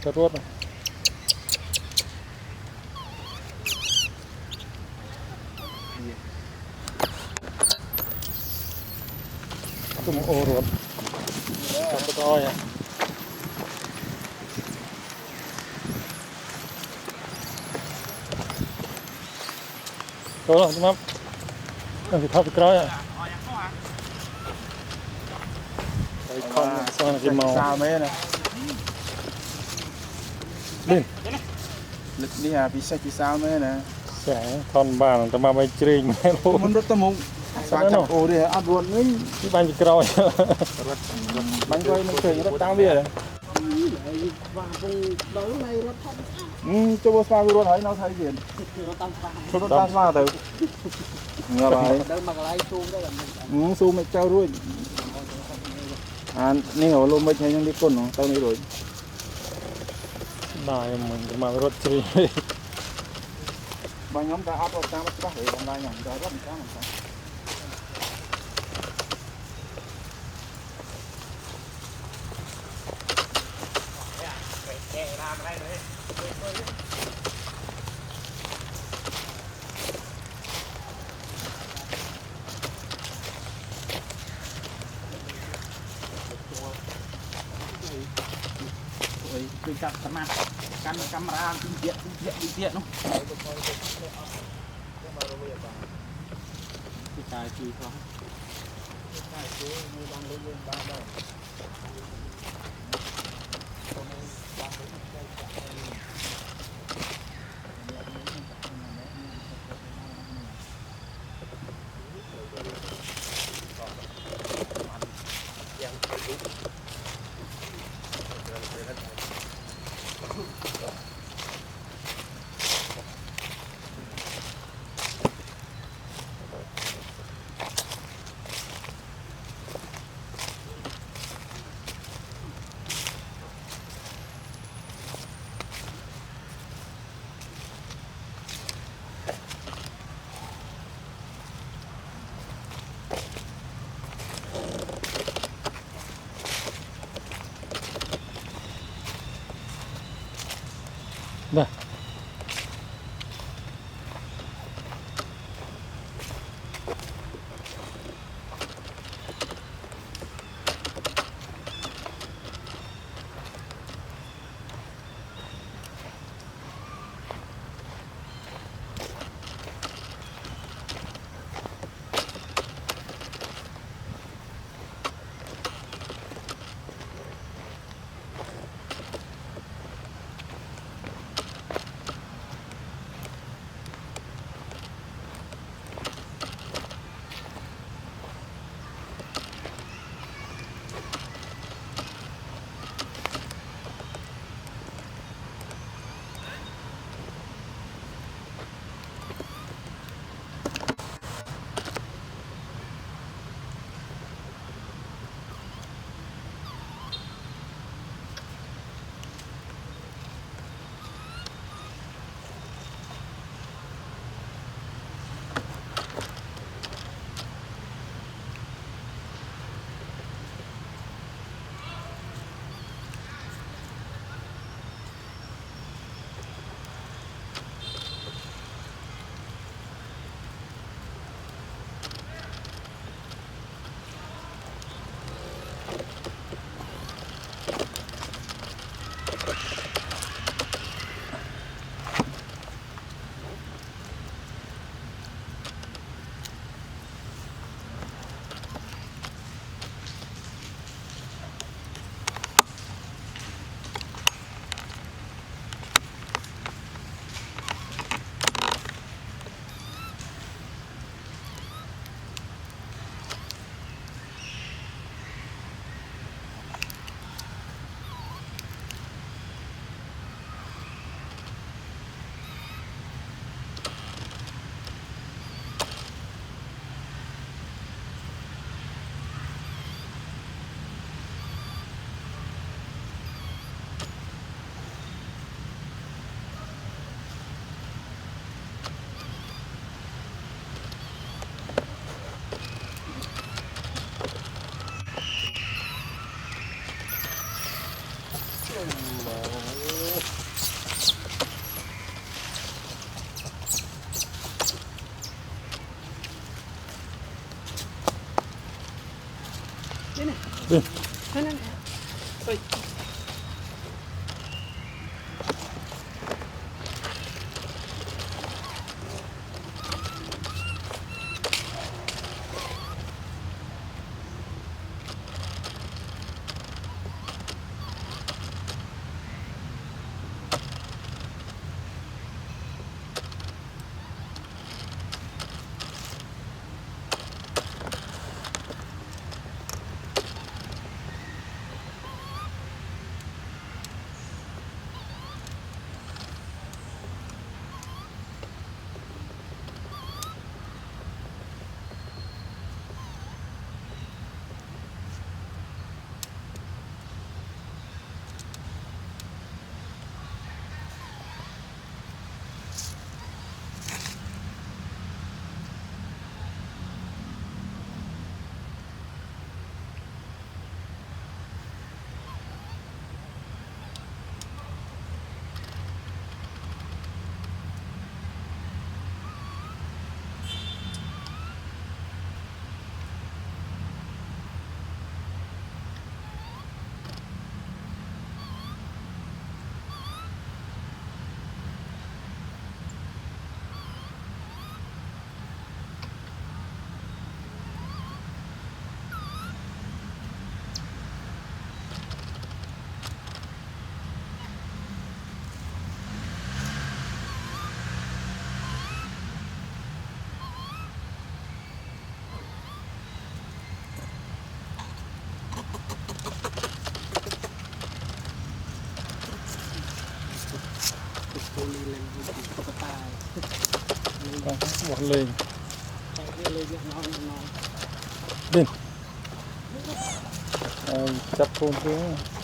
จะรวดไหมตุ้มโอรวดกับตะกอยอ่ะตัวละจุ๊บนั่นคือทับตะกอยอ่ะไอ้คอมซ่อนกินเมาsao mấy này lên lịch đi à bị sao chỉ sao mấy này แสงทอนบ้านจะมาไปจริงไม่รู้ มันรถตะมุงสาจับโอ้ดิอัดวนนี่ ที่บ้านจะกรอย มันก็มันเคยรถตามเบี้ยเลยจะบอกสปาวิโรถไถเราไถเบียนรถตามสปาแต่เงาอะไรซูมไม่เจ้ารุ่ยนี่เหรอลมไม่ใช่ยังดิก้นเนาะเต้านี้เลย ได้มึงจะมาไปรถจริง บางย้อมจะอัพรถตามสปาเหยบางรายอย่างจะรถตามเหมือนกันคือจับสมากันกำราเดียดเนาะที่ตายทีเขาใช่คือมีบางเรื่องบ้างได้ได้ นั่น ตัวนี้เลยตุ๊กตา หมดเลย ใช้เลยเรียกน้อง จับโคนตัว